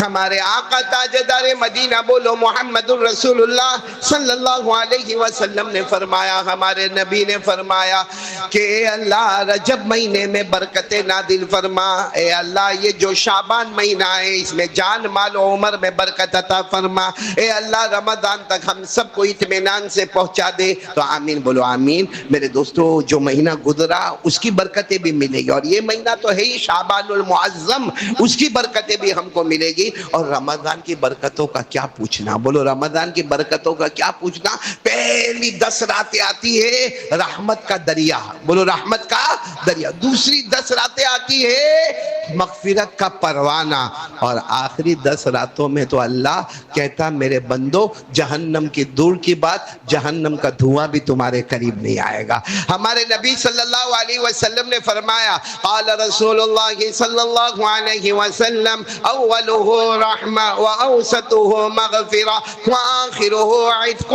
ہمارے آقا تاجدار مدینہ بولو محمد الرسول اللہ صلی اللہ علیہ وسلم نے فرمایا، ہمارے نبی نے فرمایا کہ اے اللہ رجب مہینے میں برکتیں نازل فرما، اے اللہ یہ جو شعبان مہینہ ہے اس میں جان مال و عمر میں برکت عطا فرما، اے اللہ رمضان تک ہم سب کو اطمینان سے پہنچا دے۔ تو آمین بولو آمین۔ میرے دوستو جو مہینہ گزرا اس کی برکتیں بھی ملے گی، اور یہ مہینہ تو ہے ہی شعبان المعظم، اس کی برکتیں بھی ہم کو ملے گی۔ اور رمضان کی برکتوں کا کیا پوچھنا، بولو رمضان کی برکتوں کا کیا پوچھنا۔ پہلی 10 راتیں آتی ہے رحمت کا دریا، بولو رحمت کا دریا۔ دوسری 10 راتیں آتی ہے مغفرت کا پروانہ، اور آخری 10 راتوں میں تو اللہ کہتا میرے بندو جہنم کی دور کی بات، جہنم کا دھواں بھی تمہارے قریب نہیں آئے گا۔ ہمارے نبی صلی اللہ علیہ وسلم نے فرمایا، قال رسول اللہ صلی اللہ علیہ وسلم اولہ رحمہ واوسطہ مغفرہ وآخرہ عتق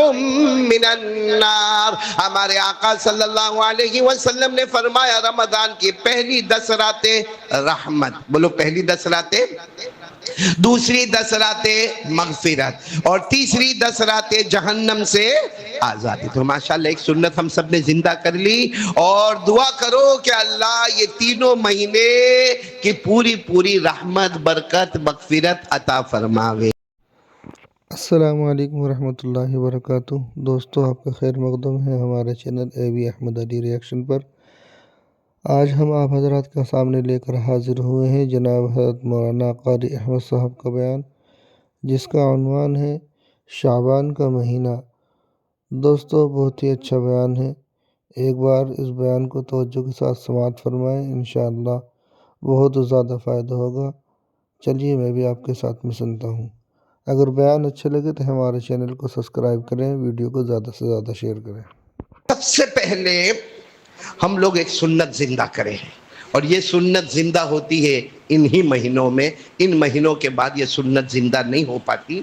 من النار۔ ہمارے آقا صلی اللہ علیہ وسلم نے فرمایا رمضان کی پہلی 10 راتیں رحمت، بولو پہلی 10 راتیں، دوسری 10 راتیں مغفرت، اور تیسری 10 راتیں جہنم سے آزادی۔ تو ماشاءاللہ ایک سنت ہم سب نے زندہ کر لی، اور دعا کرو کہ اللہ یہ تینوں مہینے کی پوری رحمت برکت مغفرت عطا فرماوے۔ السلام علیکم ورحمۃ اللہ وبرکاتہ۔ دوستو آپ کا خیر مقدم ہے ہمارے چینل اے وی احمد علی ریاکشن پر۔ آج ہم آپ حضرات کا سامنے لے کر حاضر ہوئے ہیں جناب حضرت مولانا قاری احمد صاحب کا بیان، جس کا عنوان ہے شعبان کا مہینہ۔ دوستو بہت ہی اچھا بیان ہے، ایک بار اس بیان کو توجہ کے ساتھ سماعت فرمائیں، انشاءاللہ بہت زیادہ فائدہ ہوگا۔ چلیے میں بھی آپ کے ساتھ میں سنتا ہوں۔ اگر بیان اچھے لگے تو ہمارے چینل کو سبسکرائب کریں، ویڈیو کو زیادہ سے زیادہ شیئر کریں۔ سب سے پہلے ہم لوگ ایک سنت زندہ کریں، اور یہ سنت زندہ ہوتی ہے انہی مہینوں میں، ان مہینوں کے بعد یہ سنت زندہ نہیں ہو پاتی۔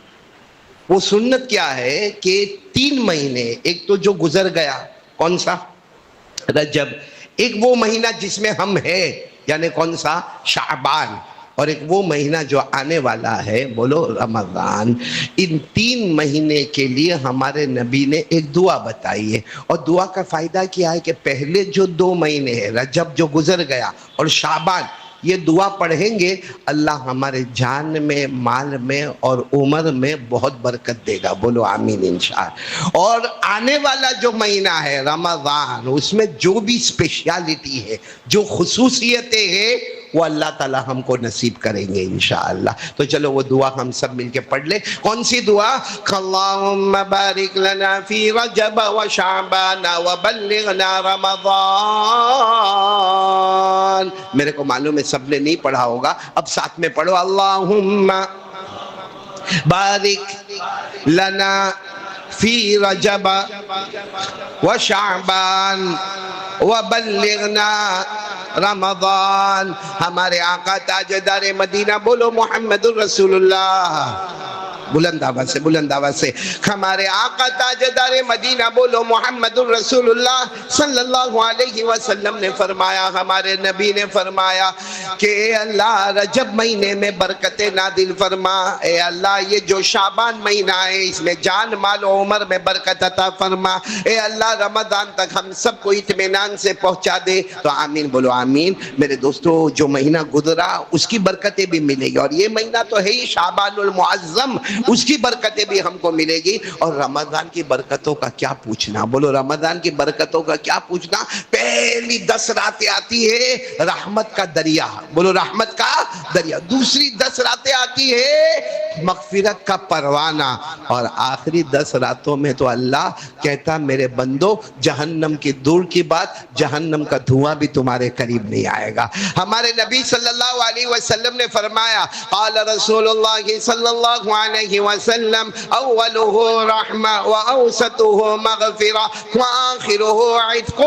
وہ سنت کیا ہے کہ 3 مہینے، ایک تو جو گزر گیا کون سا رجب، ایک وہ مہینہ جس میں ہم ہیں یعنی کون سا شعبان، اور ایک وہ مہینہ جو آنے والا ہے بولو رمضان۔ ان 3 مہینے کے لیے ہمارے نبی نے ایک دعا بتائی ہے، اور دعا کا فائدہ کیا ہے کہ پہلے جو 2 مہینے ہیں رجب جو گزر گیا اور شعبان، یہ دعا پڑھیں گے اللہ ہمارے جان میں مال میں اور عمر میں بہت برکت دے گا، بولو آمین انشاءاللہ۔ اور آنے والا جو مہینہ ہے رمضان، اس میں جو بھی اسپیشیالٹی ہے، جو خصوصیتیں ہیں، وہ اللہ تعالی ہم کو نصیب کریں گے انشاءاللہ۔ تو چلو وہ دعا ہم سب مل کے پڑھ لیں۔ کون سی دعا؟ اللہم بارک لنا فی رجب و شعبان وبلغنا رمضان۔ میرے کو معلوم ہے سب نے نہیں پڑھا ہوگا، اب ساتھ میں پڑھو، اللہم بارک لنا فی رجب و شعبان وبلغنا رمضان۔ ہمارے آقا تاجدار مدینہ بولو محمد الرسول اللہ، بلند آواز سے، بلند آواز سے، ہمارے آقا تاجدار مدینہ بولو محمد الرسول اللہ صلی اللہ علیہ وسلم نے فرمایا، ہمارے نبی نے فرمایا کہ اے اللہ رجب مہینے میں برکتیں نازل فرما، اے اللہ یہ جو شعبان مہینہ ہے اس میں جان مال و عمر میں برکت عطا فرما، اے اللہ رمضان تک ہم سب کو اطمینان سے پہنچا دے۔ تو آمین بولو آمین۔ میرے دوستو جو مہینہ گزرا اس کی برکتیں بھی ملے گی، اور یہ مہینہ تو ہے ہی شعبان المعظم، اس کی برکتیں بھی ہم کو ملے گی۔ اور رمضان کی برکتوں کا کیا پوچھنا، بولو رمضان کی برکتوں کا کیا پوچھنا۔ پہلی 10 راتیں آتی ہے رحمت کا دریا، بولو رحمت کا دریا۔ دوسری 10 راتیں آتی ہے مغفرت کا پروانہ، اور آخری 10 راتوں میں تو اللہ کہتا میرے بندو جہنم کی دور کی بات، جہنم کا دھواں بھی تمہارے قریب نہیں آئے گا۔ ہمارے نبی صلی اللہ علیہ وسلم نے فرمایا، قال رسول اللہ صلی اللہ علیہ وسلم اولہ رحمہ واوسطہ مغفرہ وآخرہ عتق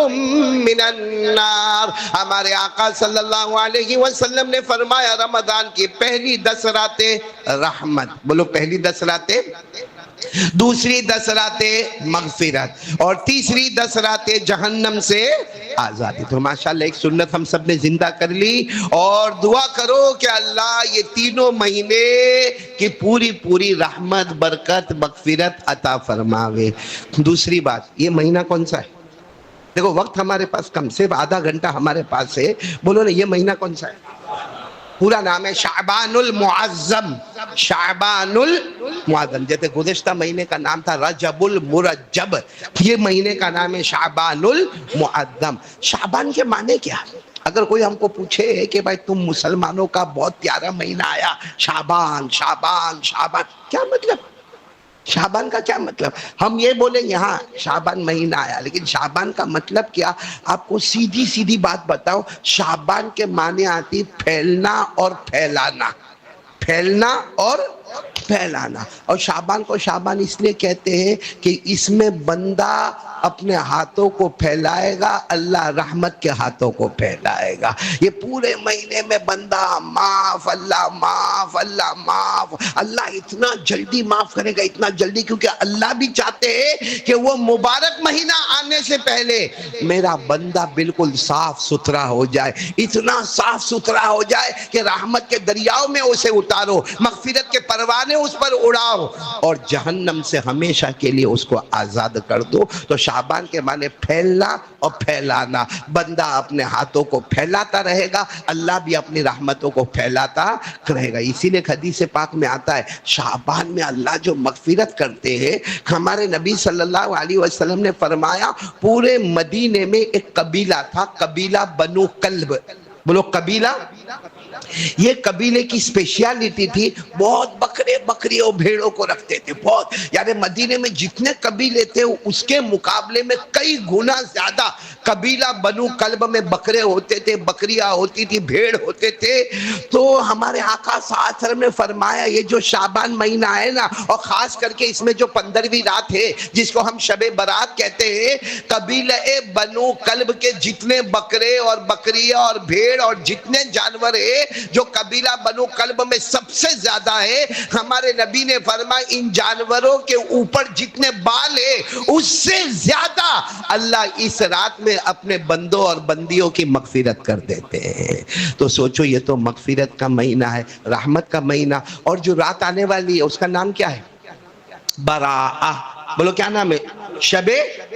من النار۔ ہمارے آقا صلی اللہ علیہ وسلم نے فرمایا رمضان کی پہلی 10 راتیں رحمت، بولو پہلی 10 راتیں دوسری 10 راتیں مغفرت، اور تیسری 10 راتیں جہنم سے آزادی۔ تو ماشاءاللہ ایک سنت ہم سب نے زندہ کر لی، اور دعا کرو کہ اللہ یہ تینوں مہینے کی پوری پوری رحمت، برکت، مغفرت عطا فرماوے۔ دوسری بات، یہ مہینہ کون سا ہے؟ دیکھو وقت ہمارے پاس کم، صرف آدھا گھنٹہ ہمارے پاس ہے، بولو نا یہ مہینہ کون سا ہے؟ پورا نام ہے شعبان المعظم، شعبان المعظم۔ جیسے گزشتہ مہینے کا نام تھا رجب المرجب، یہ مہینے کا نام ہے شعبان المعظم۔ شعبان کے معنی کیا؟ اگر کوئی ہم کو پوچھے کہ بھائی تم مسلمانوں کا بہت پیارا مہینہ آیا، شعبان شعبان شعبان، کیا مطلب؟ شعبان کا کیا مطلب؟ ہم یہ بولیں گے ہاں شعبان مہینہ آیا، لیکن شعبان کا مطلب کیا؟ آپ کو سیدھی سیدھی بات بتاؤ، شعبان کے معنی آتی پھیلنا اور پھیلانا، پھیلنا اور پھیلانا۔ اور شعبان کو شعبان اس لیے کہتے ہیں کہ اس میں بندہ اپنے ہاتھوں کو پھیلائے گا، اللہ رحمت کے ہاتھوں کو پھیلائے گا۔ یہ پورے مہینے میں بندہ معاف، اللہ معاف، اللہ معاف، اللہ اتنا جلدی معاف کرے گا، اتنا جلدی، کیونکہ اللہ بھی چاہتے ہیں کہ وہ مبارک مہینہ آنے سے پہلے میرا بندہ بالکل صاف ستھرا ہو جائے، اتنا صاف ستھرا ہو جائے کہ رحمت کے دریاؤں میں اسے اتارو، مغفرت کے پروانے اس پر اڑاؤ، اور جہنم سے ہمیشہ کے لیے اس کو آزاد کر دو۔ تو شعبان کے معنی پھیلنا اور پھیلانا، بندہ اپنے ہاتھوں کو پھیلاتا رہے گا، اللہ بھی اپنی رحمتوں کو پھیلاتا رہے گا۔ اسی لیے حدیث پاک میں آتا ہے شعبان میں اللہ جو مغفرت کرتے ہیں، ہمارے نبی صلی اللہ علیہ وسلم نے فرمایا پورے مدینے میں ایک قبیلہ تھا، قبیلہ بنو کلب، بولو قبیلہ۔ یہ قبیلے کی اسپیشیالٹی تھی، بہت بکرے بکری اور بھیڑوں کو رکھتے تھے، بہت، یعنی مدینے میں جتنے قبیلے تھے اس کے مقابلے میں کئی گنا زیادہ قبیلہ بنو کلب میں بکرے ہوتے تھے، بکریاں ہوتی تھی، بھیڑ ہوتے تھے۔ تو ہمارے آقا صلی اللہ علیہ وسلم نے فرمایا یہ جو شعبان مہینہ ہے نا، اور خاص کر کے اس میں جو 15ویں رات ہے جس کو ہم شب برات کہتے ہیں، قبیلہ بنو کلب کے جتنے بکرے اور بکریاں اور بھیڑ اور جتنے جانور ہیں، جو قبیلہ بنو کلب میں سب سے زیادہ ہے، ہمارے نبی نے فرمایا ان جانوروں کے اوپر جتنے بال ہیں اس سے زیادہ اللہ اس رات میں اپنے بندوں اور بندیوں کی مغفرت کر دیتے ہیں۔ تو سوچو یہ تو مغفرت کا مہینہ ہے، رحمت کا مہینہ، اور جو رات آنے والی ہے اس کا نام کیا ہے؟ براءہ، بولو کیا نام ہے؟ شب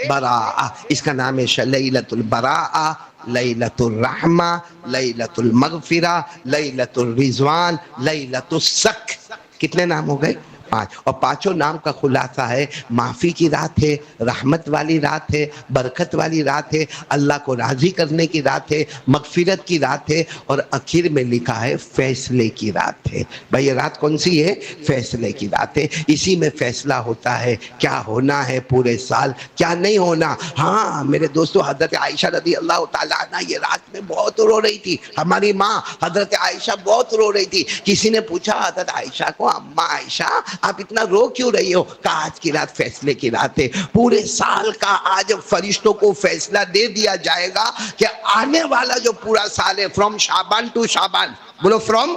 براءہ، اس کا نام ہے لیلۃ البراءہ، لیلۃ الرحمہ، لیلۃ المغفرہ، لیلۃ الرضوان، لیلۃ السک۔ کتنے نام ہو گئے؟ 5۔ اور پانچوں نام کا خلاصہ ہے معافی کی رات ہے، رحمت والی رات ہے، برکت والی رات ہے، اللہ کو راضی کرنے کی رات ہے، مغفرت کی رات ہے، اور آخر میں لکھا ہے فیصلے کی رات ہے۔ بھائی یہ رات کون سی ہے؟ فیصلے کی رات ہے۔ اسی میں فیصلہ ہوتا ہے کیا ہونا ہے پورے سال، کیا نہیں ہونا۔ ہاں میرے دوستو، حضرت عائشہ رضی اللہ تعالیٰ عنہ یہ رات میں بہت رو رہی تھی، ہماری ماں حضرت عائشہ بہت رو رہی تھی۔ کسی نے پوچھا حضرت عائشہ کو، اماں عائشہ آپ اتنا رو کیوں رہی ہو؟ کہا آج کی رات فیصلے کی رات ہے، پورے سال کا آج فرشتوں کو فیصلہ دے دیا جائے گا کہ آنے والا جو پورا سال ہے، فرام شعبان ٹو شعبان، بولو فرام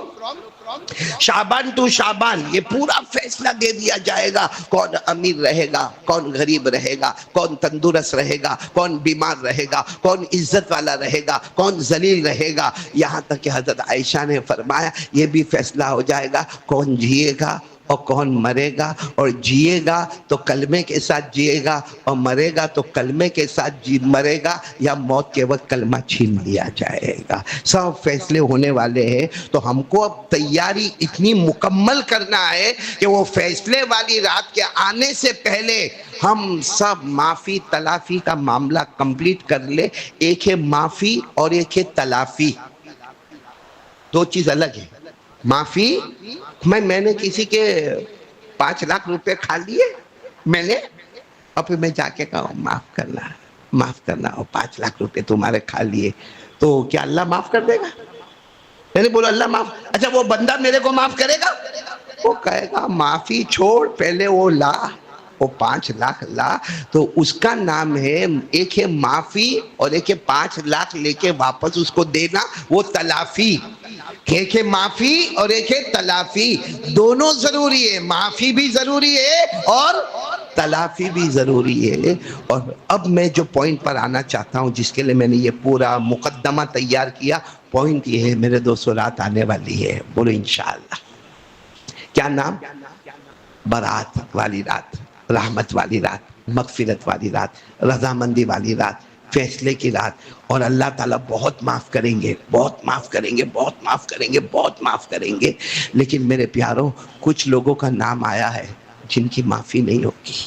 شعبان ٹو شعبان، یہ پورا فیصلہ دے دیا جائے گا، کون امیر رہے گا، کون غریب رہے گا، کون تندرست رہے گا، کون بیمار رہے گا، کون عزت والا رہے گا، کون ذلیل رہے گا۔ یہاں تک کہ حضرت عائشہ نے فرمایا یہ بھی فیصلہ ہو جائے گا کون جیے گا اور کون مرے گا، اور جیے گا تو کلمے کے ساتھ جیے گا، اور مرے گا تو کلمے کے ساتھ مرے گا، یا موت کے وقت کلمہ چھین لیا جائے گا۔ سب فیصلے ہونے والے ہیں، تو ہم کو اب تیاری اتنی مکمل کرنا ہے کہ وہ فیصلے والی رات کے آنے سے پہلے ہم سب معافی تلافی کا معاملہ کمپلیٹ کر لے۔ ایک ہے معافی اور ایک ہے تلافی، دو چیز الگ ہے۔ معافی، میں نے کسی کے 5 لاکھ روپے کھا لیے میں نے، اور پھر میں جا کے کہا معاف کرنا، معاف کرنا، اور 5 لاکھ روپے تمہارے کھا لیے، تو کیا اللہ معاف کر دے گا؟ میں نے بولا اللہ معاف، اچھا وہ بندہ میرے کو معاف کرے گا؟ وہ کہے گا معافی چھوڑ، پہلے وہ لا، وہ 5 لاکھ لا تو اس کا نام ہے، ایک ہے معافی اور ایک ہے 5 لاکھ لے کے واپس اس کو دینا، وہ تلافی۔ ایک ہے معافی اور ایک ہے تلافی، دونوں ضروری ہے، معافی بھی ضروری ہے اور تلافی بھی ضروری ہے۔ اور اب میں جو پوائنٹ پر آنا چاہتا ہوں، جس کے لیے میں نے یہ پورا مقدمہ تیار کیا، پوائنٹ یہ ہے میرے دوستو، رات آنے والی ہے، بولو انشاءاللہ۔ کیا نام؟ برات والی رات، رحمت والی رات، مغفرت والی رات، رضامندی والی رات، فیصلے کی رات۔ اور اللہ تعالیٰ بہت معاف کریں گے، بہت معاف کریں گے، بہت معاف کریں گے، بہت معاف کریں گے۔ لیکن میرے پیاروں، کچھ لوگوں کا نام آیا ہے جن کی معافی نہیں ہوگی۔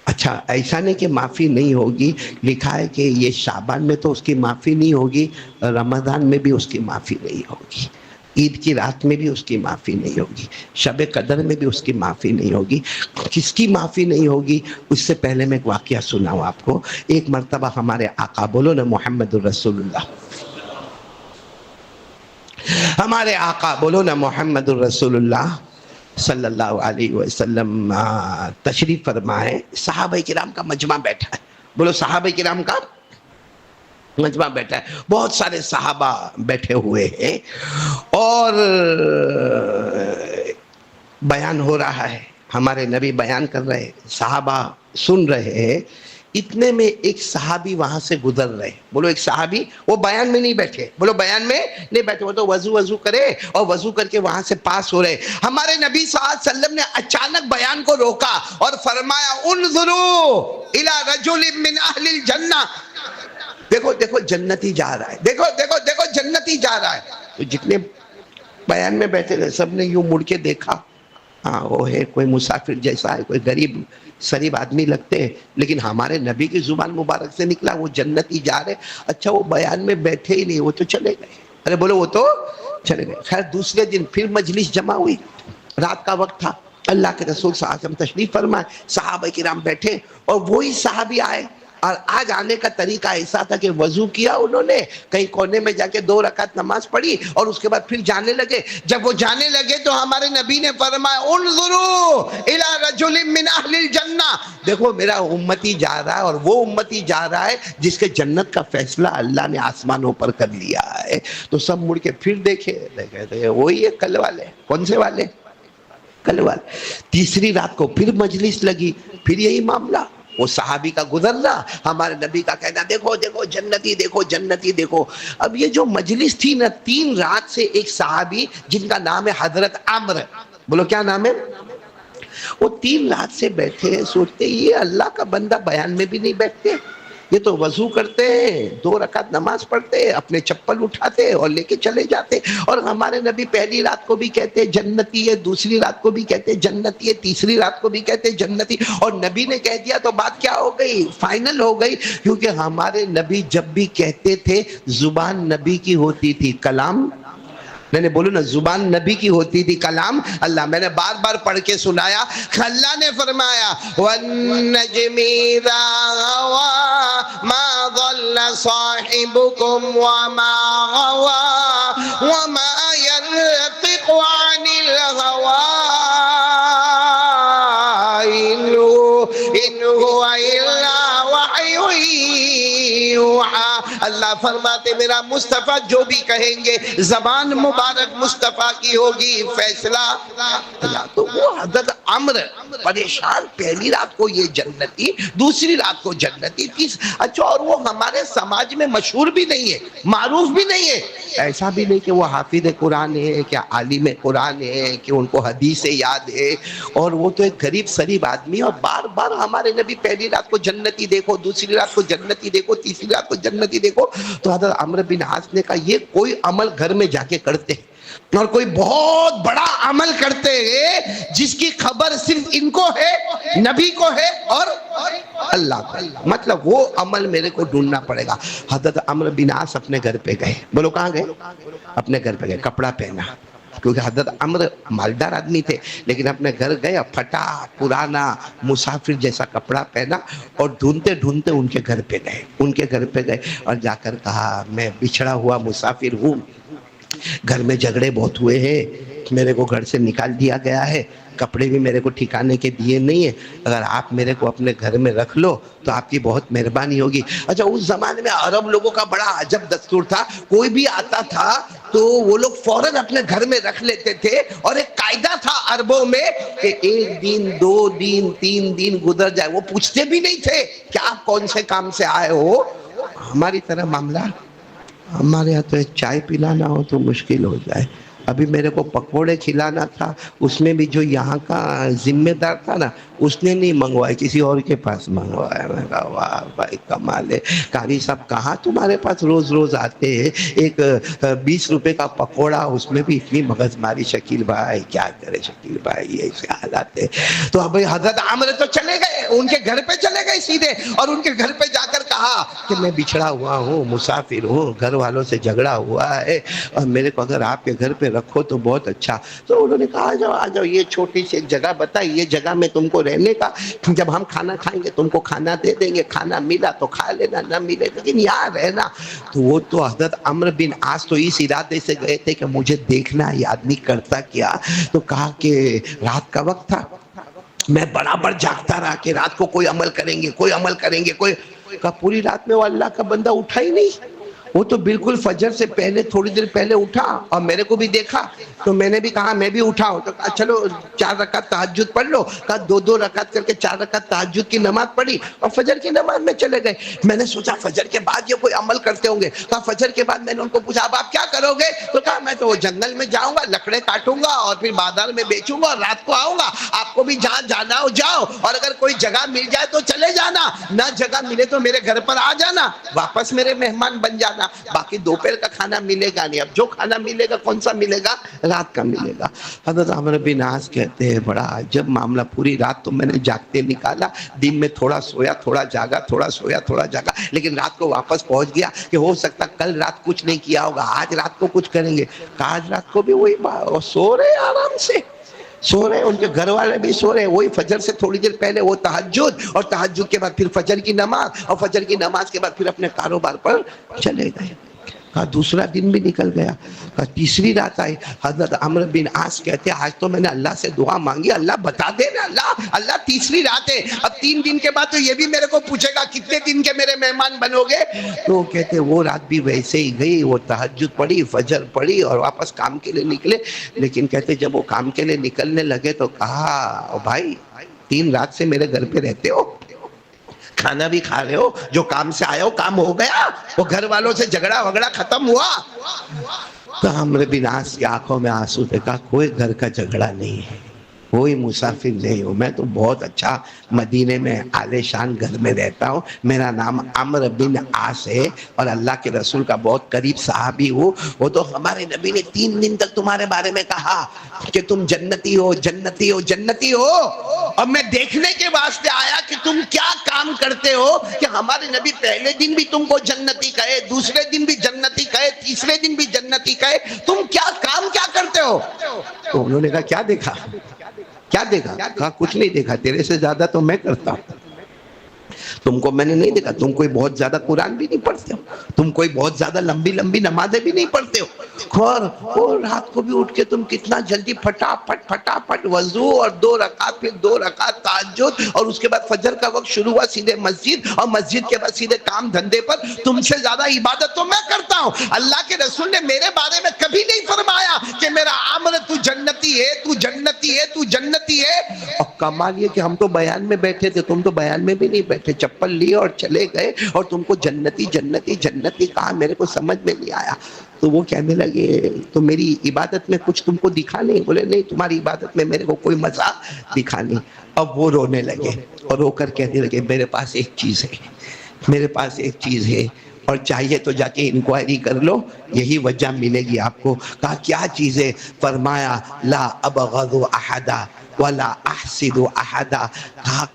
اچھا، ایسا نہیں کہ معافی نہیں ہوگی، لکھا ہے کہ یہ شعبان میں تو اس کی معافی نہیں ہوگی، رمضان میں بھی اس کی معافی نہیں ہوگی، عید کی رات میں بھی اس کی معافی نہیں ہوگی، شب قدر میں بھی اس کی معافی نہیں ہوگی۔ کس کی معافی نہیں ہوگی؟ اس سے پہلے میں ایک واقعہ سناؤں آپ کو۔ ایک مرتبہ ہمارے آقا، بولو نا محمد الرسول اللہ، ہمارے آقا، بولو نا محمد الرسول اللہ صلی اللہ علیہ وسلم تشریف فرمائے، صحابہ کرام کا مجمع بیٹھا ہے، بولو صحابہ کرام کا مجمع بیٹھا ہے، بہت سارے صحابہ بیٹھے ہوئے ہیں اور بیان ہو رہا ہے، ہمارے نبی بیان کر رہے ہیں، صحابہ سن رہے ہیں۔ اتنے میں ایک صحابی وہاں سے گزر رہے، بولو ایک صحابی، وہ بیان میں نہیں بیٹھے، بولو بیان میں نہیں بیٹھے، وہ تو وضو کرے اور وضو کر کے وہاں سے پاس ہو رہے۔ ہمارے نبی صلی اللہ علیہ وسلم نے اچانک بیان کو روکا اور فرمایا انظروا الی رجل من اہل الجنہ، دیکھو دیکھو جنتی جا رہا ہے، دیکھو دیکھو دیکھو جنتی جا رہا ہے۔ تو جتنے بیان میں بیٹھے تھے سب نے یوں مڑ کے دیکھا، ہاں وہ ہے کوئی مسافر جیسا ہے، کوئی غریب سریب آدمی لگتے ہیں، لیکن ہمارے نبی کی زبان مبارک سے نکلا وہ جنتی جا رہے۔ اچھا وہ بیان میں بیٹھے ہی نہیں، وہ تو چلے گئے، ارے بولو وہ تو چلے گئے۔ خیر دوسرے دن پھر مجلس جمع ہوئی، رات کا وقت تھا، اللہ کے رسول صلی اللہ علیہ وسلم تشریف فرمائے، صحابہ کرام بیٹھے اور وہی صحابی آئے۔ اور آج آنے کا طریقہ ایسا تھا کہ وضو کیا انہوں نے، کہیں کونے میں جا کے 2 رکعت نماز پڑھی اور اس کے بعد پھر جانے لگے۔ جب وہ جانے لگے تو ہمارے نبی نے فرمایا انظروا الی رجل من اہل الجنہ، دیکھو میرا امتی جا رہا ہے اور وہ امتی جا رہا ہے جس کے جنت کا فیصلہ اللہ نے آسمانوں پر کر لیا ہے۔ تو سب مڑ کے پھر دیکھے وہی ہے کل والے، کون سے والے؟ کل والے۔ تیسری رات کو پھر مجلس لگی، پھر یہی معاملہ، وہ صحابی کا گزرنا، ہمارے نبی کا کہنا دیکھو دیکھو جنتی دیکھو جنتی دیکھو۔ اب یہ جو مجلس تھی نا، 3 رات سے ایک صحابی جن کا نام ہے حضرت عمرو، بولو کیا نام ہے؟ وہ 3 رات سے بیٹھے ہیں، سوچتے یہ اللہ کا بندہ بیان میں بھی نہیں بیٹھتے، یہ تو وضو کرتے ہیں، 2 رکعت نماز پڑھتے، اپنے چپل اٹھاتے اور لے کے چلے جاتے۔ اور ہمارے نبی پہلی رات کو بھی کہتے جنتی ہے، دوسری رات کو بھی کہتے جنتی ہے، تیسری رات کو بھی کہتے جنتی، اور نبی نے کہہ دیا تو بات کیا ہو گئی؟ فائنل ہو گئی۔ کیونکہ ہمارے نبی جب بھی کہتے تھے زبان نبی کی ہوتی تھی، کلام میں نے بولو نا زبان نبی کی ہوتی تھی، کلام اللہ۔ میں نے بار بار پڑھ کے سنایا، اللہ نے فرمایا وَالنَّجْمِ إِذَا هَوَىٰ مَا ضَلَّ صَاحِبُكُمْ وَمَا غَوَىٰ وَمَا يَنطِقُ عَنِ الْهَوَىٰ إِنْ هُوَ إِلَّا وَحْيٌ یوحیٰ۔ اللہ فرماتے میرا مصطفیٰ جو بھی کہیں گے زبان مبارک مصطفیٰ کی ہوگی، فیصلہ اللہ۔ تو وہ حضرت عمرو پریشان، پہلی رات کو یہ جنتی، دوسری رات کو جنتی، اچھا اور وہ ہمارے سماج میں مشہور بھی نہیں ہے، معروف بھی نہیں ہے، ایسا بھی نہیں کہ وہ حافظ قرآن ہے، کہ عالم قرآن ہے، کہ ان کو حدیث یاد ہے، اور وہ تو ایک غریب سریب آدمی، اور بار بار ہمارے نبی پہلی رات کو جنتی دیکھو، دوسری رات کو جنتی دیکھو، تیسری رات کو جنتی دیکھو۔ تو حضرت عمرو بن عاص نے کہا یہ کوئی عمل گھر میں جا کے کرتے اور کوئی بہت بڑا عمل کرتے ہیں جس کی خبر صرف ان کو ہے، نبی کو ہے اور اللہ کو، مطلب وہ عمل میرے کو ڈھونڈنا پڑے گا۔ حضرت عمرو بن عاص اپنے گھر پہ گئے، بولو کہاں گئے؟ اپنے گھر پہ گئے، کپڑا پہنا، کیونکہ حضرت عمرو مالدار آدمی تھے، لیکن اپنے گھر گئے، پھٹا پرانا مسافر جیسا کپڑا پہنا اور ڈھونڈتے ڈھونڈتے ان کے گھر پہ گئے، ان کے گھر پہ گئے اور جا کر کہا میں بچھڑا ہوا مسافر ہوں، گھر میں جھگڑے بہت ہوئے ہیں، میرے کو گھر سے نکال دیا گیا ہے، کپڑے بھی میرے کو ٹھکانے کے دیے نہیں ہیں، اگر آپ میرے کو اپنے گھر میں رکھ لو تو آپ کی بہت مہربانی ہوگی۔ اچھا اس زمانے میں عرب لوگوں کا بڑا عجب دستور تھا، کوئی بھی آتا تھا تو وہ لوگ فوراً اپنے گھر میں رکھ لیتے تھے، اور ایک قاعدہ تھا عربوں میں کہ 1 دن 2 دن 3 دن گزر جائے وہ پوچھتے بھی نہیں تھے کہ آپ کون سے کام سے آئے ہو۔ ہماری طرح معاملہ، ہمارے یہاں تو ایک چائے پلانا ہو تو مشکل ہو جائے۔ ابھی میرے کو پکوڑے کھلانا تھا، اس میں بھی جو یہاں کا ذمہ دار تھا نا، اس نے نہیں منگوائے، کسی اور کے پاس منگوایا۔ میں کہا واہ بھائی کمال ہے، قاری صاحب کہاں تمہارے پاس روز روز آتے ہیں، ایک 20 روپے کا پکوڑا، اس میں بھی اتنی مغز ماری۔ شکیل بھائی کیا کرے، شکیل بھائی ایسے حالات ہے۔ تو اب حضرت عمرو تو چلے گئے، ان کے گھر پہ چلے گئے سیدھے، اور ان کے گھر پہ جا کر کہا کہ میں بچھڑا ہوا ہوں، مسافر ہوں، گھر والوں سے جھگڑا ہوا ہے، اور میرے کو اگر آپ کے گھر پہ رکھو تو بہت اچھا۔ تو انہوں نے کہا آ جاؤ آ جاؤ، یہ چھوٹی سی ایک جگہ بتائی، یہ جگہ میں تم کو رہنے کا، جب ہم کھانا کھائیں گے تم کو کھانا دے دیں گے، کھانا ملا تو کھا لینا، نہ ملے لیکن یہاں رہنا۔ تو وہ تو حضرت عمرو بن عاص تو اس ارادے سے گئے تھے کہ مجھے دیکھنا یہ آدمی کرتا کیا۔ تو کہا کہ رات کا وقت تھا، میں برابر جاگتا رہا کہ رات کو کوئی عمل کریں گے، کوئی عمل کریں گے، کوئی۔ کہا پوری رات میں وہ اللہ کا بندہ اٹھا ہی نہیں، وہ تو بالکل فجر سے پہلے تھوڑی دیر پہلے اٹھا، اور میرے کو بھی دیکھا تو میں نے بھی کہا میں بھی اٹھاؤں، تو کہا چلو 4 رکعت تہجد پڑھ لو۔ کہا 2 رکعت کر کے 4 رکعت تہجد کی نماز پڑھی، اور فجر کی نماز میں چلے گئے۔ میں نے سوچا فجر کے بعد یہ کوئی عمل کرتے ہوں گے۔ کہا فجر کے بعد میں نے ان کو پوچھا اب آپ کیا کرو گے؟ تو کہا میں تو جنگل میں جاؤں گا، لکڑے کاٹوں گا، اور پھر بازار میں بیچوں گا، اور رات کو آؤں گا۔ آپ کو بھی جہاں جانا ہو جاؤ، اور اگر کوئی جگہ مل جائے تو چلے جانا، نہ جگہ ملے تو میرے گھر پر آ جانا، واپس میرے مہمان بن جانا۔ باقی دوپہر کا کھانا ملے گا نہیں، اب جو کھانا ملے گا کون سا ملے گا؟ رات کا ملے گا۔ حضرت عمرو بن عاص کہتے ہیں بڑا عجب معاملہ، پوری رات تو میں نے جاگتے نکالا، دن میں تھوڑا سویا تھوڑا جاگا، تھوڑا سویا تھوڑا جاگا، لیکن رات کو واپس پہنچ گیا کہ ہو سکتا کل رات کچھ نہیں کیا ہوگا، آج رات کو کچھ کریں گے۔ آج رات کو بھی وہی سو رہے آرام سے، سو رہے، ان کے گھر والے بھی سو رہے، وہی فجر سے تھوڑی دیر پہلے وہ تہجد، اور تہجد کے بعد پھر فجر کی نماز، اور فجر کی نماز کے بعد پھر اپنے کاروبار پر چلے گئے۔ کہا دوسرا دن بھی نکل گیا، کہا تیسری رات آئی۔ حضرت عمرو بن عاص کہتے ہیں آج تو میں نے اللہ سے دعا مانگی، اللہ بتا دے نا، اللہ تیسری رات ہے، اب 3 دن کے بعد تو یہ بھی میرے کو پوچھے گا کتنے دن کے میرے مہمان بنو گے۔ تو کہتے وہ رات بھی ویسے ہی گئی، وہ تہجد پڑھی، فجر پڑھی، اور واپس کام کے لیے نکلے۔ لیکن کہتے جب وہ کام کے لیے نکلنے لگے تو کہا بھائی 3 رات سے میرے گھر پہ رہتے ہو، کھانا بھی کھا رہے ہو، جو کام سے آئے ہو کام ہو گیا، وہ گھر والوں سے جھگڑا وگڑا ختم ہوا؟ تو عمرو بن عاص کی آنکھوں میں آنسو تھے، کہا کوئی گھر کا جھگڑا نہیں ہے، کوئی مسافر نہیں ہوں، میں تو بہت اچھا مدینے میں عالی شان گھر میں رہتا ہوں، میرا نام عمرو بن عاص ہے، اور اللہ کے رسول کا بہت قریب صحابی ہوں۔ وہ تو ہمارے نبی نے 3 دن تک تمہارے بارے میں کہا کہ تم جنتی ہو جنتی ہو جنتی ہو، اور میں دیکھنے کے واسطے آیا کہ تم کیا کام کرتے ہو، کہ ہمارے نبی پہلے دن بھی تم کو جنتی کہے، دوسرے دن بھی جنتی کہے، تیسرے دن بھی جنتی کہے، تم کیا کام کیا کرتے ہو؟ تو انہوں نے کہا کیا دیکھا، کیا دیکھا؟ کہا کچھ نہیں دیکھا، تیرے سے زیادہ تو میں کرتا ہوں، تم کو میں نے نہیں دیکھا، تم کوئی بہت زیادہ قرآن بھی نہیں پڑھتے ہو، تم کوئی بہت زیادہ لمبی لمبی نمازیں بھی نہیں پڑھتے ہو، اور رات کو بھی اٹھ کے تم کتنا جلدی پھٹاپٹ وضو، اور 2 رکعت، پھر 2 رکعت تہجد، اور اس کے بعد فجر کا وقت شروع ہوا سیدھے مسجد، اور مسجد کے بعد سیدھے کام دھندے پر۔ تم سے زیادہ عبادت تو میں کرتا ہوں، اللہ کے رسول نے میرے بارے میں کبھی نہیں فرمایا کہ میرا عمرو تو جنتی ہے، تو جنتی ہے، تو جنتی ہے۔ اور کمال یہ کہ ہم تو بیان میں بیٹھے تھے، تم تو بیان میں بھی نہیں بیٹھے، چپل لیے اور چلے گئے، اور تم کو جنتی جنتی جنتی کہا، میرے کو سمجھ میں نہیں آیا۔ تو وہ کہنے لگے تو میری عبادت میں کچھ تم کو دکھا نہیں؟ بولے نہیں، تمہاری عبادت میں میرے کو کوئی مزہ دکھا نہیں۔ اب وہ رونے لگے، اور رو کر کہنے لگے میرے پاس ایک چیز ہے، میرے پاس ایک چیز ہے، اور چاہیے تو جا کے انکوائری کر لو، یہی وجہ ملے گی آپ کو۔ کہا کیا چیز ہے؟ فرمایا لا ابغض احدا ولا احسد احدا۔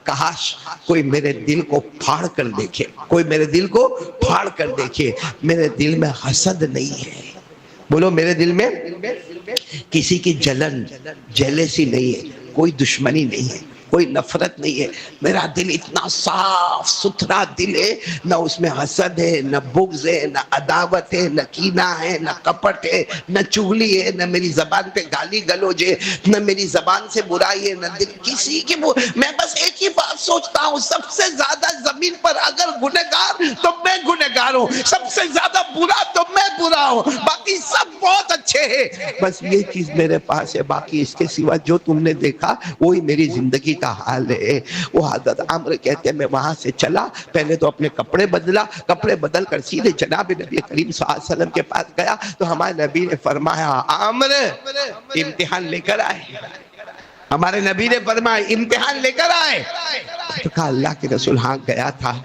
کاش کوئی میرے دل کو پھاڑ کر دیکھے، کوئی میرے دل کو پھاڑ کر دیکھے، میرے دل میں حسد نہیں ہے، بولو میرے دل میں کسی کی جلن جیلیسی نہیں ہے، کوئی دشمنی نہیں ہے، کوئی نفرت نہیں ہے. میرا دل اتنا صاف ستھرا دل ہے، نہ اس میں حسد ہے، نہ بغض ہے، نہ عداوت ہے، نہ کینہ ہے، نہ کپٹ ہے، نہ چغلی ہے، نہ میری زبان پہ گالی گلوچ ہے، نہ میری زبان سے برائی ہے، نہ دل کسی کی میں بس ایک ہی بات سوچتا ہوں، سب سے زیادہ زمین پر اگر گنہگار تو میں گنہگار ہوں، سب سے زیادہ برا تو میں برا ہوں، باقی سب بہت اچھے ہیں. بس یہ چیز میرے پاس ہے، باقی اس کے سوا جو تم نے دیکھا وہی میری زندگی کا حال ہے. وہ حضرت عمرو کہتے ہیں میں وہاں سے چلا، پہلے تو اپنے کپڑے بدلا، کپڑے بدل کر سیدھے جناب نبی کریم صلی اللہ علیہ وسلم کے پاس گیا تو ہمارے نبی نے فرمایا عمرو امتحان لے کر آئے. ہمارے نبی نے فرمایا امتحان لے کر آئے. تو کہا اللہ کے رسول ہاں گیا تھا،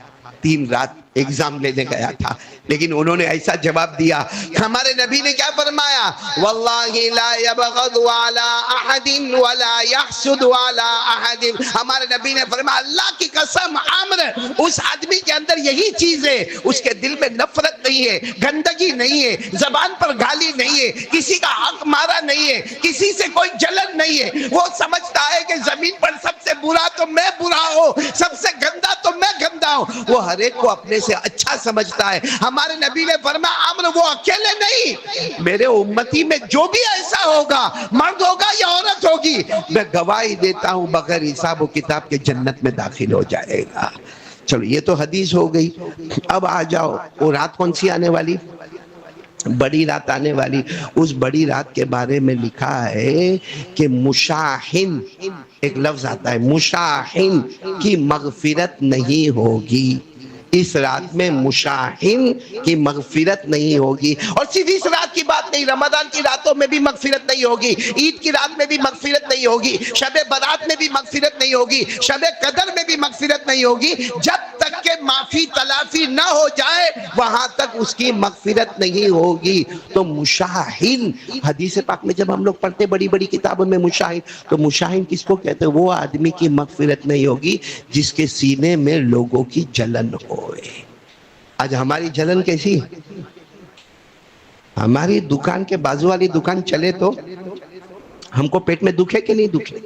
3 رات ایگزام لینے گیا تھا، لیکن انہوں نے ایسا جواب دیا. ہمارے نبی نے کیا فرمایا؟ واللہ لا یبغض علی احد ولا یحسد علی احد. ہمارے نبی نے فرمایا اللہ کی قسم عمرو اس آدمی کے اندر یہی چیز ہے، اس کے دل میں نفرت نہیں ہے، گندگی نہیں ہے، زبان پر گالی نہیں ہے، کسی کا حق مارا نہیں ہے، کسی سے کوئی جلن نہیں ہے. وہ سمجھتا ہے کہ زمین پر سب سے برا تو میں برا ہوں، سب سے گندا تو میں گندا ہوں. وہ ہر ایک کو اپنے سے اچھا سمجھتا ہے. ہمارے نبی نے فرمایا عمرو وہ اکیلے نہیں، میرے امتی میں جو بھی ایسا ہوگا، مرد ہوگا یا عورت ہوگی، میں گواہی دیتا ہوں بغیر حساب و کتاب کے جنت میں داخل ہو جائے گا. چلو یہ تو حدیث ہو گئی. اب آ جاؤ وہ رات کون سی آنے والی؟ بڑی رات آنے والی. اس بڑی رات کے بارے میں لکھا ہے کہ مشاحن، ایک لفظ آتا ہے مشاحن کی مغفرت نہیں ہوگی. اس رات میں مشاحن کی مغفرت نہیں ہوگی. اور صرف اس رات کی بات نہیں، رمضان کی راتوں میں بھی مغفرت نہیں ہوگی، عید کی رات میں بھی مغفرت نہیں ہوگی، شب برات میں بھی مغفرت نہیں ہوگی، شب قدر میں بھی مغفرت نہیں ہوگی. جب تک کہ معافی تلافی نہ ہو جائے وہاں تک اس کی مغفرت نہیں ہوگی. تو مشاحن، حدیث پاک میں جب ہم لوگ پڑھتے بڑی بڑی کتابوں میں مشاحن، تو مشاحن کس کو کہتے ہیں؟ وہ آدمی کی مغفرت نہیں ہوگی جس کے سینے میں لوگوں کی جلن ہوئے. آج ہماری جلن کیسی ہے؟ ہماری دکان کے بازو والی دکان چلے تو ہم کو پیٹ میں دکھے کہ نہیں دکھے؟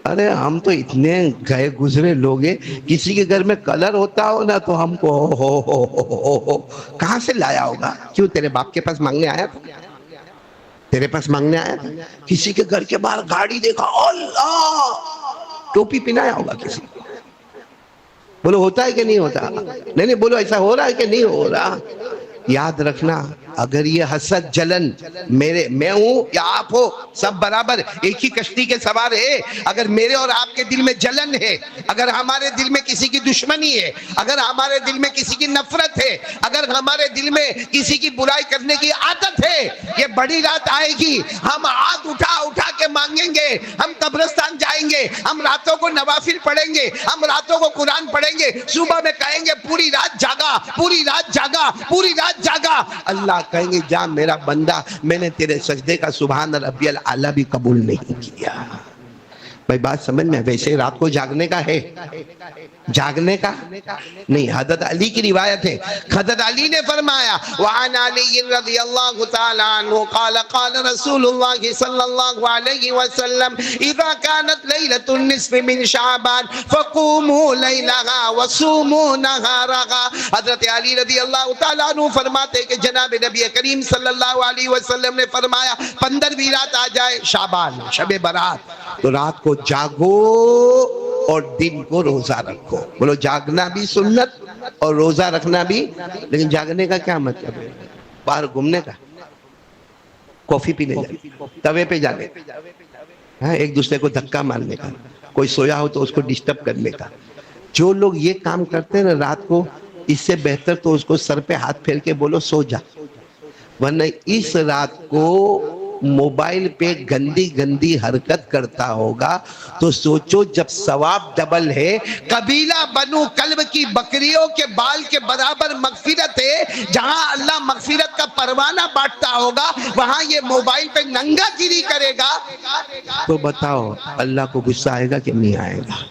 ارے ہم تو اتنے گئے گزرے لوگ ہیں، کسی کے گھر میں کلر ہوتا ہو نا تو ہم کو ہو کہاں سے لایا ہوگا؟ کیوں تیرے باپ کے پاس مانگنے آیا تھا؟ تیرے پاس مانگنے آیا تھا؟ کسی کے گھر کے باہر گاڑی دیکھا اللہ، ٹوپی پہنایا ہوگا کسی کو. بولو ہوتا ہے کہ نہیں ہوتا؟ نہیں بولو ایسا ہو رہا ہے کہ نہیں ہو رہا؟ یاد رکھنا اگر یہ حسد جلن میں ہوں یا آپ ہو سب برابر ایک ہی کشتی کے سوار ہے. اگر میرے اور آپ کے دل میں جلن ہے، اگر ہمارے دل میں کسی کی دشمنی ہے، اگر ہمارے دل میں کسی کی نفرت ہے، اگر ہمارے دل میں کسی کی برائی کرنے کی عادت ہے، یہ بڑی رات آئے گی، ہم ہاتھ اٹھا کے مانگیں گے، ہم قبرستان جائیں گے، ہم راتوں کو نوافل پڑھیں گے، ہم راتوں کو قرآن پڑھیں گے، صبح میں کہیں گے پوری رات جاگا، پوری رات جاگا، پوری رات جاگا. اللہ کہیں گے جا میرا بندہ، میں نے تیرے سجدے کا سبحان ربی الاعلیٰ بھی قبول نہیں کیا. بھائی بات سمجھ میں؟ ویسے رات کو جاگنے کا ہے، جاگنے کا نہیں. حضرت علی کی روایت ہے، حضرت علی نے فرمایا وعن علی رضی اللہ تعالی عنہ قال قال رسول اللہ صلی اللہ علیہ وسلم اذا كانت لیلۃ النصف من شعبان فقوموا لیلها وصوموا نهارها. حضرت علی رضی اللہ تعالی عنہ فرماتے کہ جناب نبی کریم صلی اللہ علیہ وسلم نے فرمایا 15ویں رات آ جائے شعبان، شب برات، تو رات کو جاگو اور دن کو روزہ رکھو. بولو جاگنا بھی سنت اور روزہ رکھنا بھی. لیکن جاگنے کا کیا مطلب ہے؟ باہر گھومنے کا، کافی پینے جانے، توے پہ جانے، ایک دوسرے کو دھکا مارنے کا، کوئی سویا ہو تو اس کو ڈسٹرب کرنے کا. جو لوگ یہ کام کرتے ہیں نا رات کو، اس سے بہتر تو اس کو سر پہ ہاتھ پھیر کے بولو سو جا. ورنہ اس رات کو موبائل پہ گندی گندی حرکت کرتا ہوگا تو سوچو جب ثواب ڈبل ہے. قبیلہ بنو کلب کی بکریوں کے بال کے برابر مغفرت ہے. جہاں اللہ مغفرت کا پروانہ بانٹتا ہوگا وہاں یہ موبائل پہ ننگا گیری کرے گا تو بتاؤ اللہ کو غصہ آئے گا کہ نہیں آئے گا؟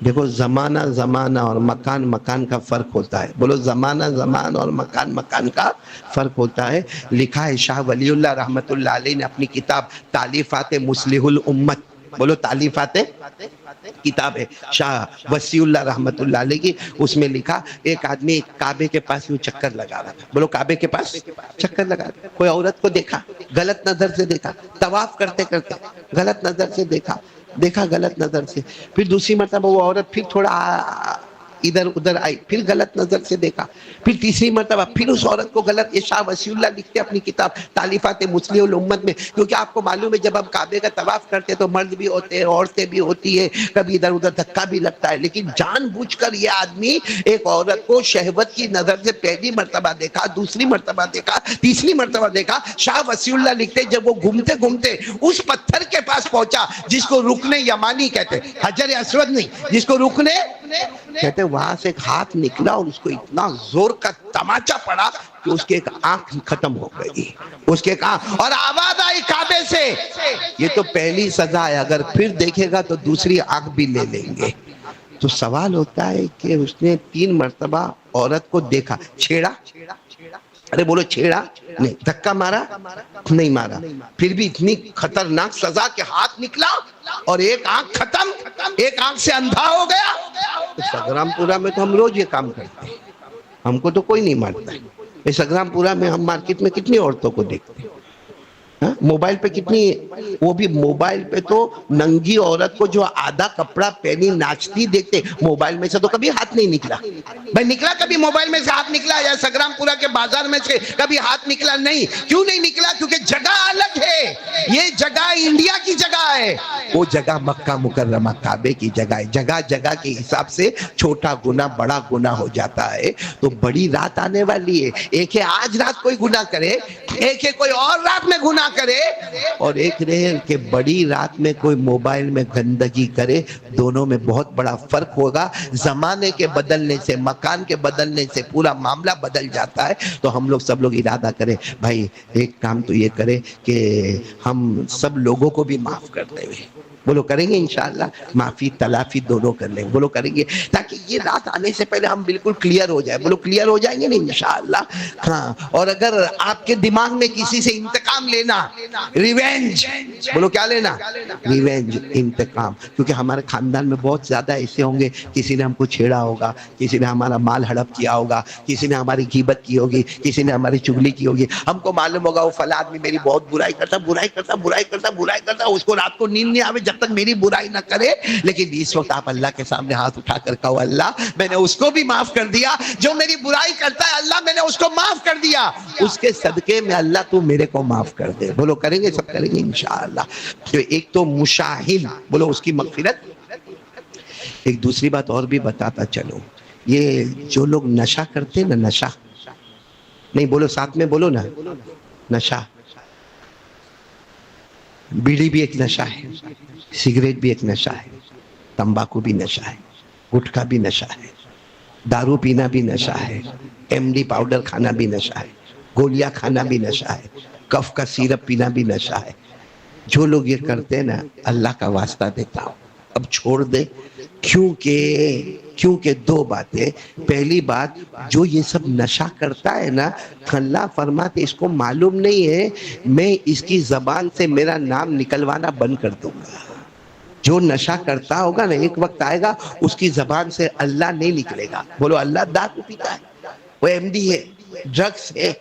دیکھو زمانہ زمانہ اور مکان مکان کا فرق ہوتا ہے. بولو زمانہ زمان اور مکان مکان کا فرق ہوتا ہے. لکھا ہے شاہ ولی اللہ رحمت اللہ علیہ نے اپنی کتاب تالیفات مصلح الامت، بولو تالیفات کتاب ہے شاہ وسیع اللہ رحمت اللہ علیہ کی، اس میں لکھا ایک آدمی کعبے کے پاس یوں چکر لگا رہا تھا، بولو کعبے کے پاس چکر لگا رہا، کوئی عورت کو دیکھا، غلط نظر سے دیکھا، طواف کرتے کرتے غلط نظر سے دیکھا غلط نظر سے، پھر دوسری مرتبہ وہ عورت پھر تھوڑا ادھر ادھر آئی، پھر غلط نظر سے دیکھا، پھر تیسری مرتبہ پھر اس عورت کو غلط، یہ شاہ وسیع اللہ لکھتے اپنی کتاب تالیفات مسلح الامت میں، کیونکہ آپ کو معلوم ہے جب ہم کعبے کا طواف کرتے تو مرد بھی ہوتے ہیں، عورتیں بھی ہوتی ہے، کبھی ادھر ادھر دھکا بھی لگتا ہے، لیکن جان بوجھ کر یہ آدمی ایک عورت کو شہوت کی نظر سے پہلی مرتبہ دیکھا، دوسری مرتبہ دیکھا، تیسری مرتبہ دیکھا۔ شاہ وسیع اللہ لکھتے جب وہ گھومتے گھومتے اس پتھر کے پاس پہنچا جس کو رکن یمانی کہتے، حجر اسود نہیں، جس کو رکن کہتے، وہاں سے ایک ہاتھ نکلا اور اس کو اتنا زور کا تماچا پڑا کہ اس کے ایک آنکھ ختم ہو گئی، اس کے ایک آنکھ، اور آواز آئی کعبے سے، یہ تو پہلی سزا ہے، اگر پھر دیکھے گا تو دوسری آنکھ بھی لے لیں گے۔ تو سوال ہوتا ہے کہ اس نے 3 مرتبہ عورت کو دیکھا، چھیڑا، ارے بولو چھیڑا نہیں، دھکا مارا نہیں مارا، پھر بھی اتنی خطرناک سزا کہ ہاتھ نکلا اور ایک آنکھ ختم، ایک آنکھ سے اندھا ہو گیا۔ تو سنگرام پورہ میں تو ہم روز یہ کام کرتے ہیں، ہم کو تو کوئی نہیں مارتا ہے۔ سنگرام پورہ میں ہم مارکیٹ میں کتنی عورتوں کو دیکھتے ہیں، موبائل پہ کتنی، وہ بھی موبائل پہ تو ننگی عورت کو جو آدھا کپڑا پہنی ناچتی دیکھتے، موبائل میں سے تو کبھی ہاتھ نہیں نکلا بھائی، نکلا کبھی موبائل میں سے ہاتھ نکلا یا سنگرام پورہ کے بازار میں سے کبھی ہاتھ نکلا؟ نہیں۔ کیوں نہیں نکلا؟ کیونکہ جگہ الگ ہے، یہ جگہ انڈیا کی جگہ ہے، وہ جگہ مکہ مکرمہ کعبے کی جگہ ہے۔ جگہ جگہ کے حساب سے چھوٹا گناہ بڑا گناہ ہو جاتا ہے۔ تو بڑی رات آنے والی ہے، ایک ہے آج رات کوئی گناہ کرے، ایک ہے کوئی اور رات میں گناہ کرے، اور ایک رہے کہ بڑی رات میں کوئی موبائل میں گندگی کرے، دونوں میں بہت بڑا فرق ہوگا۔ زمانے کے بدلنے سے، مکان کے بدلنے سے پورا معاملہ بدل جاتا ہے۔ تو ہم لوگ سب لوگ ارادہ کریں بھائی، ایک کام تو یہ کرے کہ ہم سب لوگوں کو بھی معاف کر دیں، بولو کریں گے انشاءاللہ، معافی تلافی دونوں کر لیں، بولو کریں گے، تاکہ یہ رات آنے سے پہلے ہم بالکل کلیئر ہو جائے، بولو کلیئر ہو جائیں گے نا انشاءاللہ۔ ہاں، اور اگر آپ کے دماغ میں کسی سے انتقام لینا، ریونج، بولو کیا لینا؟ ریونج، انتقام، کیونکہ ہمارے خاندان میں بہت زیادہ ایسے ہوں گے، کسی نے ہم کو چھیڑا ہوگا، کسی نے ہمارا مال ہڑپ کیا ہوگا، کسی نے ہماری غیبت کی ہوگی، کسی نے ہماری چغلی کی ہوگی، ہم کو معلوم ہوگا وہ فلاں آدمی میری بہت برائی کرتا، اس کو رات کو نیند نہیں آوے جب تک میری برائی نہ کرے، لیکن اس وقت آپ اللہ کے سامنے ہاتھ اٹھا کر کہو، اللہ میں نے اس کو بھی معاف کر دیا جو میری برائی کرتا ہے، اللہ میں نے اس کو معاف کر دیا، اس کے صدقے میں اللہ تو میرے کو معاف کر دے، بولو کریں گے، سب کریں گے انشاءاللہ۔ تو ایک تو مشاہد، بولو اس کی مغفرت۔ ایک دوسری بات اور بھی بتاتا چلو، یہ جو لوگ نشہ کرتے ہیں نا، نشہ نہیں، بولو ساتھ میں بولو نا، نشہ، بیڑی بھی ایک نشہ ہے، سگریٹ بھی ایک نشہ ہے، تمباکو بھی نشہ ہے، گٹکا بھی نشہ ہے، دارو پینا بھی نشہ ہے، ایم ڈی پاؤڈر کھانا بھی نشہ ہے، گولیاں کھانا بھی نشہ ہے، کف کا سیرپ پینا بھی نشہ ہے۔ جو لوگ یہ کرتے ہیں نا، اللہ کا واسطہ دیتا ہوں اب چھوڑ دے، کیونکہ 2 باتیں۔ پہلی بات، جو یہ سب نشہ کرتا ہے نا، اللہ فرماتے اس کو معلوم نہیں ہے، میں اس کی زبان سے میرا نام نکلوانا بند کر دوں گا۔ جو نشہ کرتا ہوگا نا، ایک وقت آئے گا اس کی زبان سے اللہ نہیں نکلے گا، بولو اللہ دارو پیتا ہے، وہ ایم ڈی ہے، ڈرگس ہے،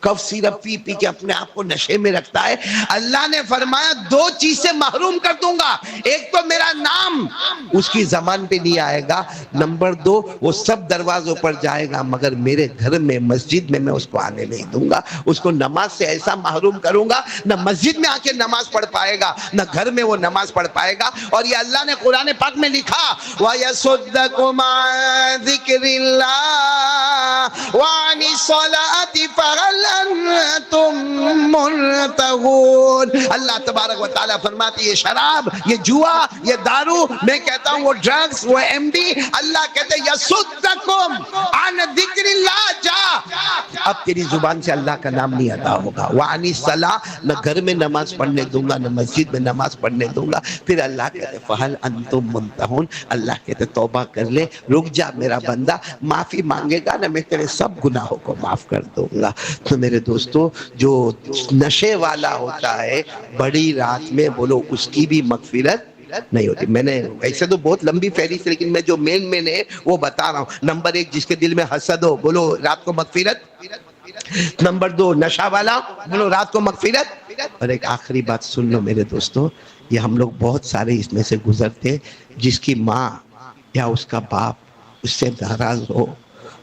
کف سیرپ پی پی کے اپنے آپ کو نشے میں رکھتا ہے، اللہ نے فرمایا 2 چیز سے محروم کر دوں گا، ایک تو میرا نام اس کی زبان پہ نہیں آئے گا، نمبر 2 وہ سب دروازوں پر جائے گا مگر میرے گھر میں مسجد میں اس کو آنے نہیں دوں گا، اس کو نماز سے ایسا محروم کروں گا، نہ مسجد میں آ کے نماز پڑھ پائے گا، نہ گھر میں وہ نماز پڑھ پائے گا۔ اور یہ اللہ نے قرآن پاک میں لکھا، وَيَصُدَّكُمْ عَنْ ذِكْرِ اللَّهِ وَعَنِ الصَّلَاةِ فَهَلْ أَنْتُمْ مُنْتَهُونَ۔ اللہ تبارک و تعالیٰ فرماتی ہے، یہ شراب، یہ جوا، یہ دارو، میں کہتا ہوں وہ ڈرگز، وہ ایم ڈی، اللہ کہتے ہیں یسدکم عن ذکر اللہ، جا اب تیری زبان سے اللہ کا نام نہیں ادا ہوگا، وعن الصلاۃ، نہ گھر میں نماز پڑھنے دوں گا، نہ مسجد میں نماز پڑھنے دوں گا۔ پھر اللہ کہتے ہیں فہل انتم منتہون، اللہ کہتے ہیں توبہ کر لے، رک جا میرا بندہ، معافی مانگے گا نا، میں تیرے سب گناہوں کو معاف کر دوں گا۔ تو میرے دوستو، جو نشے والا ہوتا ہے بڑی رات میں، بولو اس کی بھی مغفرت نہیں ہوتی. میں نے ایسے تو بہت لمبی فہرست ہے، لیکن میں جو مین ہے وہ بتا رہا ہوں. نمبر 1 جس کے دل میں حسد ہو، بولو رات کو مغفرت. نمبر 2 نشہ والا، بولو رات کو مغفرت. اور ایک آخری بات سن لو میرے دوستو، یہ ہم لوگ بہت سارے اس میں سے گزرتے، جس کی ماں یا اس کا باپ اس سے ناراض ہو،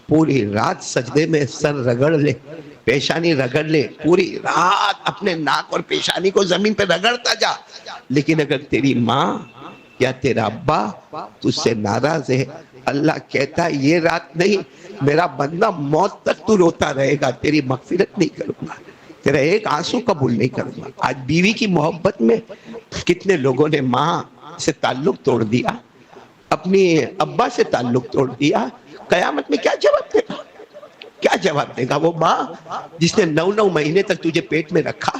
پوری رات سجدے میں سر رگڑ لے، پیشانی رگڑ لے، پوری رات اپنے ناک اور پیشانی کو زمین پہ رگڑتا جا، لیکن اگر تیری ماں یا تیرا ابا تجھ سے ناراض ہے، اللہ کہتا ہے یہ رات نہیں، میرا بندہ موت تک تو روتا رہے گا، تیری مغفرت نہیں کروں گا، تیرا ایک آنسو قبول نہیں کروں گا. آج بیوی کی محبت میں کتنے لوگوں نے ماں سے تعلق توڑ دیا، اپنی ابا سے تعلق توڑ دیا. قیامت میں کیا جواب دے گا؟ کیا جواب دے گا وہ ماں جس نے 9 مہینے تک تجھے پیٹ میں رکھا؟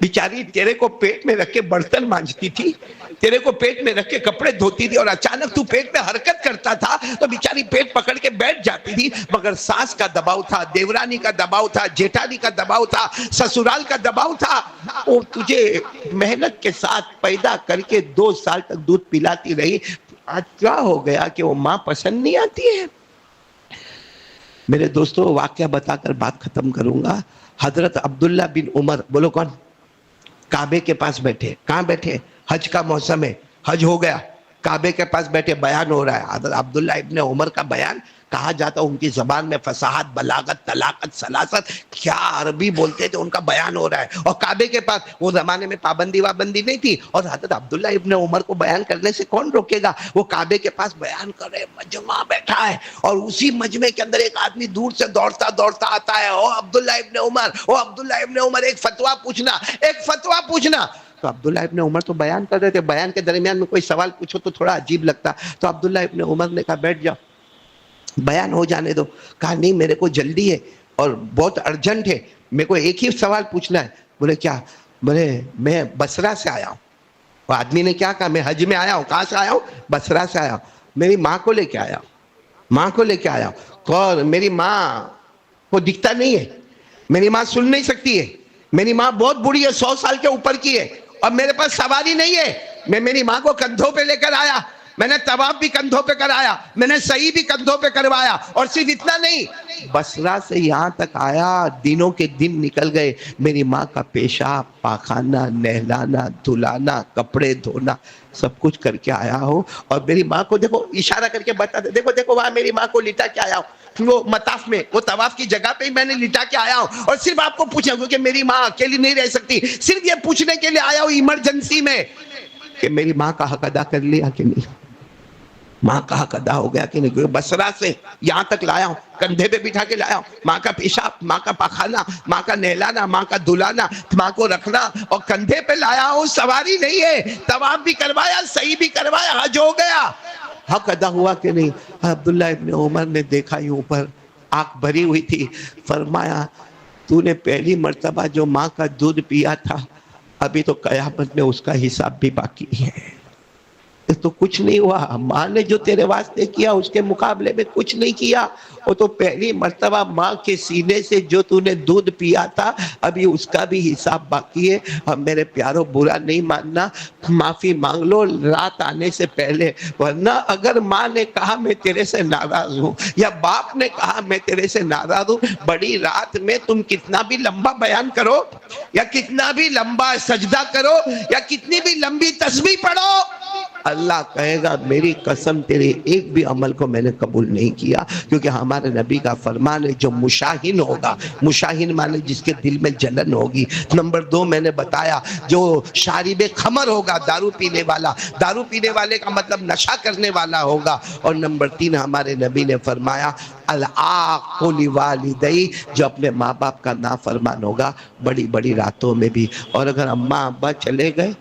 بیچاری تیرے کو پیٹ میں رکھ کے برتن مانجتی تھی، تیرے کو پیٹ میں رکھ کے کپڑے دھوتی تھی، اور اچانک تو پیٹ میں حرکت کرتا تھا تو بیچاری پیٹ پکڑ کے بیٹھ جاتی تھی. مگر ساس کا دباؤ تھا، دیورانی کا دباؤ تھا، جیٹھانی کا دباؤ تھا، سسرال کا دباؤ تھا. وہ تجھے محنت کے ساتھ پیدا کر کے 2 سال تک دودھ پلاتی رہی. آج کیا ہو گیا کہ وہ ماں پسند نہیں آتی ہے؟ میرے دوستو واقعہ بتا کر بات ختم کروں گا. حضرت عبداللہ بن عمر، بولو کون؟ کعبے کے پاس بیٹھے. کہاں بیٹھے؟ حج کا موسم ہے، حج ہو گیا، کعبے کے پاس بیٹھے، بیان ہو رہا ہے. حضرت عبداللہ ابن عمر کا بیان کہا جاتا، ان کی زبان میں فصاحت، بلاغت، طلاقت، سلاست، کیا عربی بولتے تھے، ان کا بیان ہو رہا ہے. اور کعبے کے پاس، وہ زمانے میں پابندی وابندی نہیں تھی، اور حضرت عبداللہ ابن عمر کو بیان کرنے سے کون روکے گا؟ وہ کعبے کے پاس بیان کر رہے، مجمع بیٹھا ہے، اور اسی مجمع کے اندر ایک آدمی دور سے دوڑتا دوڑتا آتا ہے. او عبداللہ ابن عمر، او عبداللہ ابن عمر، ایک فتویٰ پوچھنا، ایک فتویٰ پوچھنا. تو عبداللہ ابن عمر تو بیان کر رہے تھے، بیان کے درمیان میں کوئی سوال پوچھو تو تھوڑا عجیب لگتا. تو عبداللہ ابن عمر نے کہا بیٹھ جاؤ، بیان ہو جانے دو. کہا نہیں، میرے کو جلدی ہے اور بہت ارجنٹ ہے، میرے کو ایک ہی سوال پوچھنا ہے. بولے کیا؟ بولے میں بصرہ سے آیا ہوں. وہ آدمی نے کیا کہا؟ میں حج میں آیا ہوں. کہاں سے آیا ہوں؟ بصرہ سے آیا ہوں. میری ماں کو لے کے آیا ہوں، ماں کو لے کے آیا ہوں. اور میری ماں کو دکھتا نہیں ہے، میری ماں سن نہیں سکتی ہے، میری ماں بہت بڑی ہے، 100 سال کے اوپر کی ہے، اور میرے پاس سواری نہیں ہے. میں میری ماں کو کندھوں پہ لے کر آیا، میں نے طواف بھی کندھوں پہ کرایا، میں نے سعی بھی کندھوں پہ کروایا. اور صرف اتنا نہیں، بصرہ سے یہاں تک آیا، دنوں کے دن نکل گئے، میری ماں کا پیشاب، پاخانہ، نہلانا، دھلانا، کپڑے دھونا، سب کچھ کر کے آیا ہوں. اور میری ماں کو دیکھو، اشارہ کر کے بتا دے، دیکھو دیکھو وہاں میری ماں کو لٹا کے آیا ہوں، وہ مطاف میں، وہ طواف کی جگہ پہ ہی میں نے لٹا کے آیا ہوں. اور صرف آپ کو پوچھیں، کیونکہ میری ماں اکیلی نہیں رہ سکتی، صرف یہ پوچھنے کے لیے آیا ہوں ایمرجنسی میں کہ میری ماں کا حق ادا کر لیا کہ نہیں، ماں کا حق ادا ہو گیا کہ نہیں. کیونکہ بصرہ سے یہاں تک لایا ہوں، کندھے پہ بٹھا کے لایا ہوں، ماں کا پیشاب، ماں کا پاخانہ، ماں کا نہلانا، ماں کا دھلانا، ماں کو رکھنا، اور کندھے پہ لایا ہوں. سواری نہیں ہے، طواف بھی کروایا، سعی بھی کروایا، حج ہو گیا. حق ادا ہوا کہ نہیں؟ عبداللہ ابن عمر نے دیکھا یوں پر، آنکھ بھری ہوئی تھی. فرمایا تو نے پہلی مرتبہ جو ماں کا دودھ پیا تھا، ابھی تو قیامت میں اس کا حساب بھی باقی ہے. تو کچھ نہیں ہوا، ماں نے جو تیرے واسطے کیا اس کے مقابلے میں کچھ نہیں کیا. وہ تو پہلی مرتبہ ماں کے سینے سے جو تو نے دودھ پیا تھا، ابھی اس کا بھی حساب باقی ہے. اور میرے پیاروں برا نہیں ماننا، معافی مانگ لو رات آنے سے پہلے، ورنہ اگر ماں نے کہا میں تیرے سے ناراض ہوں، یا باپ نے کہا میں تیرے سے ناراض ہوں، بڑی رات میں تم کتنا بھی لمبا بیان کرو، یا کتنا بھی لمبا سجدہ کرو، یا کتنی بھی لمبی تسبیح پڑھو، اللہ کہے گا میری قسم تیرے ایک بھی عمل کو میں نے قبول نہیں کیا. کیونکہ ہمارے نبی کا فرمان ہے جو مشاہین ہوگا، مشاہین مانے جس کے دل میں جلن ہوگی. نمبر 2 میں نے بتایا جو شارب خمر ہوگا، دارو پینے والا، دارو پینے والے کا مطلب نشہ کرنے والا ہوگا. اور نمبر 3 ہمارے نبی نے فرمایا العاق لوالدی، جو اپنے ماں باپ کا نافرمان ہوگا بڑی بڑی راتوں میں بھی. اور اگر اماں ابا چلے گئے،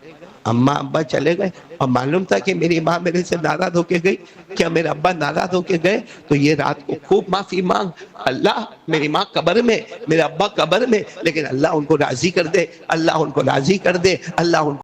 اماں ابا چلے گئے، اور معلوم تھا کہ میری ماں میرے سے ناراض ہو کے گئی، کیا میرے ابا ناراض ہو کے گئے، تو یہ رات کو خوب معافی مانگ، اللہ میری ماں قبر میں، میرے ابا قبر میں، لیکن اللہ ان کو راضی کر دے، اللہ ان کو راضی کر دے، اللہ ان کو